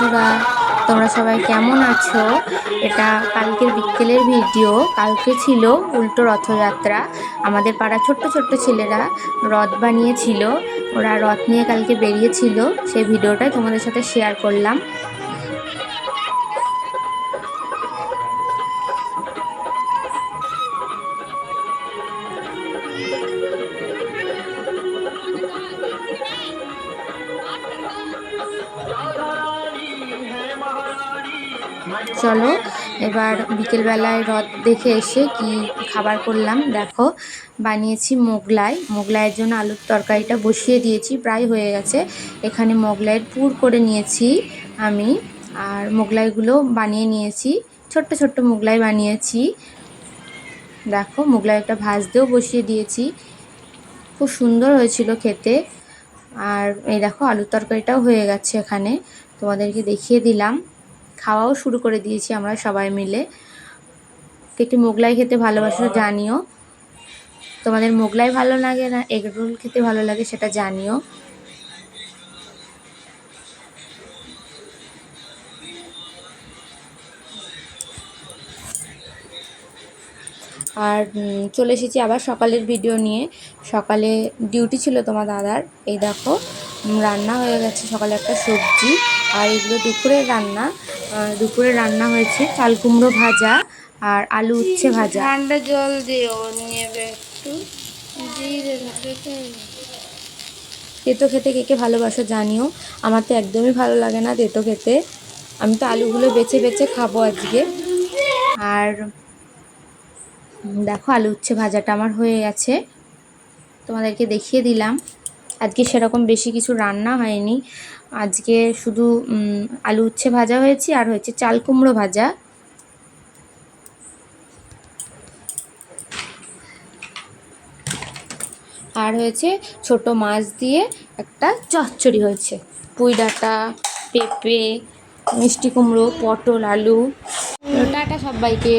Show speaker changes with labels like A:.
A: বন্ধুরা, তোমরা সবাই কেমন আছো? এটা কালকের বিকেলের ভিডিও। কালকে ছিল উল্টো রথযাত্রা। আমাদের পাড়া ছোট্ট ছোট্ট ছেলেরা রথ বানিয়েছিল, ওরা রথ নিয়ে কালকে বেরিয়েছিল। সেই ভিডিওটাই তোমাদের সাথে শেয়ার করলাম। চলো এবার বিকেলবেলায় রথ দেখে এসে কি খাবার করলাম দেখো। বানিয়েছি মোগলাইয়ের জন্য আলুর তরকারিটা বসিয়ে দিয়েছি, প্রায় হয়ে গেছে। এখানে মোগলাইয়ের পুর করে নিয়েছি আমি, আর মোগলাইগুলো বানিয়ে নিয়েছি, ছোট্ট ছোট্ট মোগলাই বানিয়েছি। দেখো মোগলাইটা ভাজতেও বসিয়ে দিয়েছি, খুব সুন্দর হয়েছিল খেতে। আর এই দেখো আলুর তরকারিটাও হয়ে গেছে, এখানে তোমাদেরকে দেখিয়ে দিলাম। খাওয়াও শুরু করে দিয়েছি আমরা সবাই মিলে। কে মোগলাই খেতে ভালোবাসো জানিও, তোমাদের মোগলাই ভালো লাগে না এগরোল খেতে ভালো লাগে সেটা জানিও। আর চলে এসেছি আবার সকালের ভিডিও নিয়ে। সকালে ডিউটি ছিল তোমার দাদার। এই দেখো রান্না হয়ে গেছে, সকালে একটা সবজি। আর এগুলো দুপুরে রান্না হয়েছে চাল কুমড়ো ভাজা আর আলু উচ্ছে ভাজা।
B: ঠান্ডা জল দিও নেবে একটু দিয়ে
A: তেতো খেতে কে কে ভালোবাসো জানিও। আমার তো একদমই ভালো লাগে না তেতো খেতে, আমি তো আলুগুলো বেছে বেছে খাবো আজকে। আর দেখো আলু উচ্ছে ভাজাটা আমার হয়ে গেছে, তোমাদেরকে দেখিয়ে দিলাম। আজকে সেরকম বেশি কিছু রান্না হয়নি, আজকে শুধু আলু উচ্ছে ভাজা হয়েছে আর হয়েছে চাল কুমড়ো ভাজা। আর হয়েছে ছোট মাছ দিয়ে একটা চচ্চড়ি হয়েছে, পুঁই ডাঁটা, পেঁপে, মিষ্টি কুমড়ো, পটল, আলু। টাটা সবাইকে।